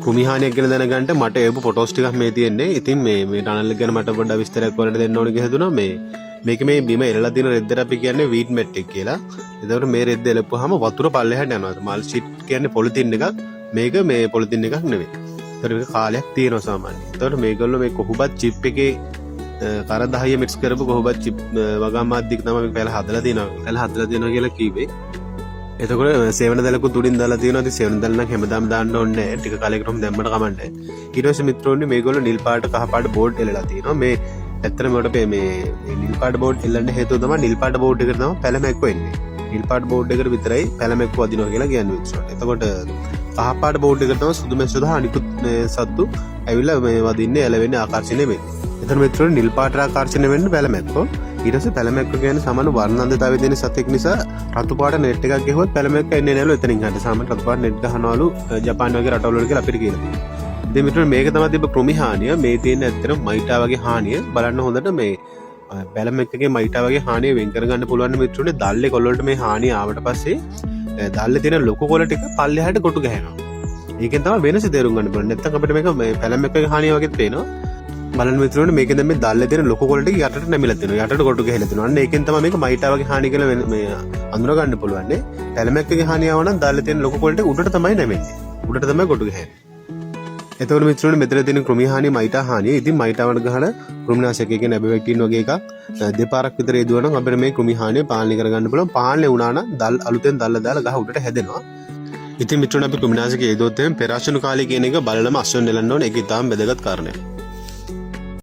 කෘමිහානියක් ගැන දැනගන්න මට ඒපු ෆොටෝස් ටිකක් මේ තියෙන්නේ. ඉතින් මේ ටනල් එක ගැන මට පොඩ්ඩක් විස්තරයක් ඔයාලට දෙන්න ඕනේ කියලා හිතුණා. මේක මේ බිම එලලා තියෙන රෙද්දට අපි කියන්නේ වීට් මැට් එක කියලා. එතකොට මේ රෙද්ද එලපුවාම වතුර පල්ලෙහාට යනවා. මල් ෂීට් කියන්නේ පොලිතින් එකක්. මේක මේ පොලිතින් එකක් නෙවෙයි. ඒතර මේක කාලයක් තියෙනවා සාමාන්‍යයෙන්. එතකොට මේගොල්ලෝ මේ කොහොබත් චිප් එකේ කර 10 මික්ස් කරපු කොහොබත් චිප් වගා මාධ්‍යක තමයි මේක પહેලා හදලා තියෙනවා. પહેලා හදලා තියෙනවා කියලා කිව්වේ. එතකොට සේවන දැලකුත් උඩින් දාලා තියෙනවා. ඉතින් සේවන දැල නම් හැමදාම දාන්න ඕනේ නැහැ. ටික කාලයකටම දැම්මට කමන්නේ. ඊට පස්සේ මිත්‍රෝනි මේගොල්ලෝ නිල් පාට කහ පාට බෝඩ් එලලා තියෙනවා. මේ ඇත්තටම මට මේ නිල් පාට බෝඩ් එල්ලන්න හේතුව තමයි නිල් පාට බෝඩ් එකට තමයි පැලමැක්කෝ එන්නේ. නිල් පාට බෝඩ් එකට විතරයි පැලමැක්කෝ වදිනවා කියලා කියන්නේ මිත්‍රෝනි. එතකොට කහ පාට බෝඩ් එකට තමයි සුදු මැස්සෝ දහ අනිකුත් සත්තු ඇවිල්ලා මේ වදින්නේ ඇලවෙන්නේ ආකර්ෂණය වෙන්නේ. එතන මිත්‍රෝනි නිල් පාට ආකර්ෂණය වෙන්න පැලමැක්කෝ. ඊට පස්සේ පැලමැක්කෝ කියන්නේ සමාන වර්ණන්දතාවය දෙන සතෙක් නිසා රතු පාට නෙට් එකක් ගෙහුවොත් පැලමැක්කෝ එන්නේ නැලු එතනින් හරියට සාමාන්‍ය රතු පාට නෙට් ගහනවලු ජපාන් වගේ රටවල වල කියලා අපිට කියනවා. ඉතින් මිත්‍රෝනි මේක තමයි තිබ්බ කෘමි හානිය. මේ තියෙන ඇත්තටම මයිටා වගේ හානිය බලන්න හොඳට මේ පැලමැක්කගේ මයිටා වගේ හානිය වෙන් කරගන්න පුළුවන් මිත්‍රෝනි. දැල්ලේ කොළ වලට මේ හානිය ආවට පස්සේ දැල්ලේ තියෙන ලොකු කොළ ටික පල්ලෙහාට කොටු ගහනවා. ඒකෙන් තමයි වෙනස තේරුම් ගන්න පුළුවන්. නැත්නම් අපිට මේක මේ පැලමැක්කගේ හානිය වගේ පේනවා. බලන්න මිත්‍රෝනි මේකෙන් දැන් මේ දැල්ලේ තියෙන ලොකු කොළ ටික යටට නැමිලා තියෙනවා. යටට කොටු ගහලා තියෙනවා. අන්න ඒකෙන් තමයි මේක මයිටා වගේ හානිය කියලා මේ අඳුර ගන්න පුළුවන්. පැලමැක්කගේ හානිය ආව නම් දැල්ලේ තියෙන ලොකු කොළ ටික උඩට තමයි නැමෙන්නේ. උඩට තමයි කොටු ගහන්නේ. එතකොට මිත්‍රෝනි මෙතන තියෙන කෘමි හානිය මයිටා හානිය. ඉතින් මයිටාවට ගහන කෘමිනාශකයක කියන්නේ ඇබෙවැක්ටින් වගේ එකක් දෙපාරක් විතර යදුවා නම් අපිට මේ කෘමි හානිය පාලනය කරගන්න පුළුවන්. පාලනය වුණා නම් දැල් අලුතෙන් දැල්ල දාලා ගහ උඩට හැදෙනවා. ඉතින් මිත්‍රෝනි අපි කෘමිනාශක යදුවොත් එම් පෙරාශන කාලය කියන එක බලලම අස්වැන්න නෙලන්න ඕනේ. ඒක ඉතාම වැදගත් කාරණයක්.